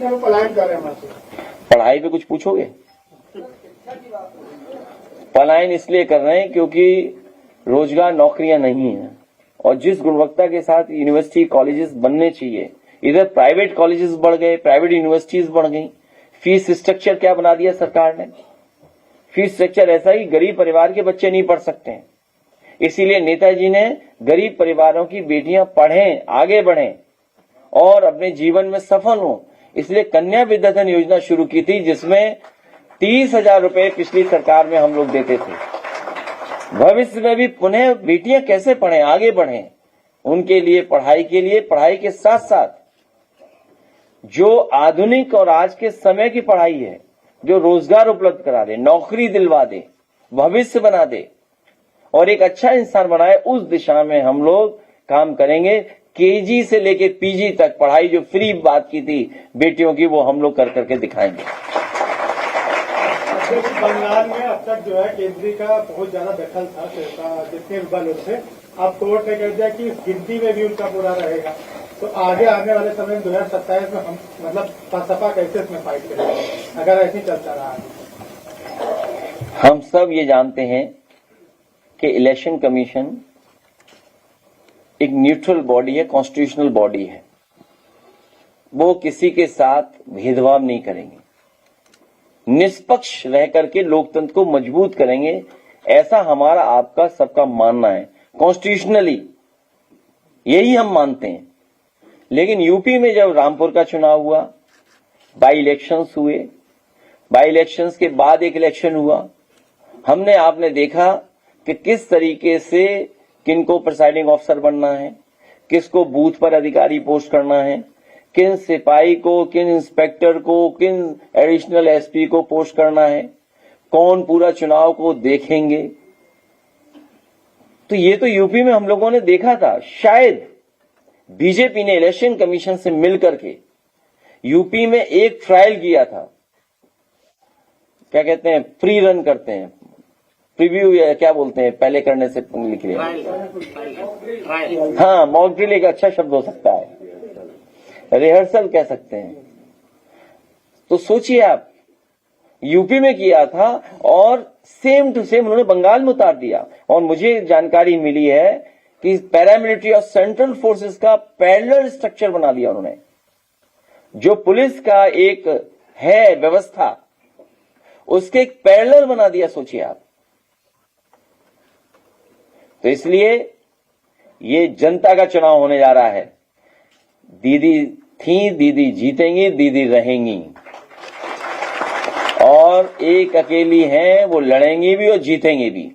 कहते हैं वो पलायन कर रहे हैं हमारे। पढ़ाई पे कुछ पूछोगे? पलायन इसलिए कर रहे हैं क्योंकि रोजगार नौकरियां नहीं है, और जिस गुणवत्ता के साथ यूनिवर्सिटी कॉलेजेस बनने चाहिए, इधर प्राइवेट कॉलेजेस बढ़ गए, प्राइवेट यूनिवर्सिटीज बढ़ गई। फीस स्ट्रक्चर क्या बना दिया सरकार ने? फीस स्ट्रक्चर ऐसा ही गरीब परिवार के बच्चे नहीं पढ़ सकते हैं। इसीलिए नेताजी ने गरीब परिवारों की बेटियां पढ़ें, आगे बढ़ें और अपने जीवन में सफल हों, इसलिए कन्या विद्याधन योजना शुरू की थी, जिसमें 30,000 रुपए पिछली सरकार में हम लोग देते थे। भविष्य में भी पुनः बेटियां कैसे पढ़ें, आगे बढ़ें, उनके लिए पढ़ाई के साथ साथ जो आधुनिक और आज के समय की पढ़ाई है, जो रोजगार उपलब्ध करा दे, नौकरी दिलवा दे, भविष्य बना दे और एक अच्छा इंसान बनाए, उस दिशा में हम लोग काम करेंगे। केजी से लेके पीजी तक पढ़ाई जो फ्री बात की थी बेटियों की, वो हम लोग कर करके दिखाएंगे। बंगाल में अब तक जो है केंद्रीय का बहुत ज्यादा दखल था, जितने बल थे, अब कोर्ट ने कह दिया कि गिनती में भी उनका पूरा रहेगा। तो आगे आने वाले समय में 2027 में हम मतलब सपा कैसे इसमें फाइट करेंगे अगर ऐसे ही चलता रहा? हम सब ये जानते हैं कि इलेक्शन कमीशन एक न्यूट्रल बॉडी है, कॉन्स्टिट्यूशनल बॉडी है। वो किसी के साथ भेदभाव नहीं करेंगे, निष्पक्ष रह करके लोकतंत्र को मजबूत करेंगे, ऐसा हमारा आपका सबका मानना है। कॉन्स्टिट्यूशनली यही हम मानते हैं। लेकिन यूपी में जब रामपुर का चुनाव हुआ, बाई इलेक्शंस हुए, बाई इलेक्शंस के बाद एक इलेक्शन हुआ, हमने आपने देखा कि किस तरीके से किनको प्रिसाइडिंग ऑफिसर बनना है, किसको बूथ पर अधिकारी पोस्ट करना है, किन सिपाही को, किन इंस्पेक्टर को, किन एडिशनल एसपी को पोस्ट करना है, कौन पूरा चुनाव को देखेंगे। तो ये तो यूपी में हम लोगों ने देखा था। शायद बीजेपी ने इलेक्शन कमीशन से मिलकर के यूपी में एक ट्रायल किया था, क्या कहते हैं, प्री रन करते हैं, प्रीव्यू या क्या बोलते हैं, पहले करने से लिख लिया, हाँ मॉक ड्रिल एक अच्छा शब्द हो सकता है, रिहर्सल कह सकते हैं। तो सोचिए आप, यूपी में किया था और सेम टू सेम उन्होंने बंगाल में उतार दिया। और मुझे जानकारी मिली है कि पैरामिलिट्री और सेंट्रल फोर्सेस का पैरेलल स्ट्रक्चर बना दिया उन्होंने। जो पुलिस का एक है व्यवस्था, उसके एक पैरेलल बना दिया, सोचिए आप। तो इसलिए ये जनता का चुनाव होने जा रहा है। दीदी थी, दीदी जीतेंगी, दीदी रहेंगी, और एक अकेली हैं, वो लड़ेंगी भी और जीतेंगी भी।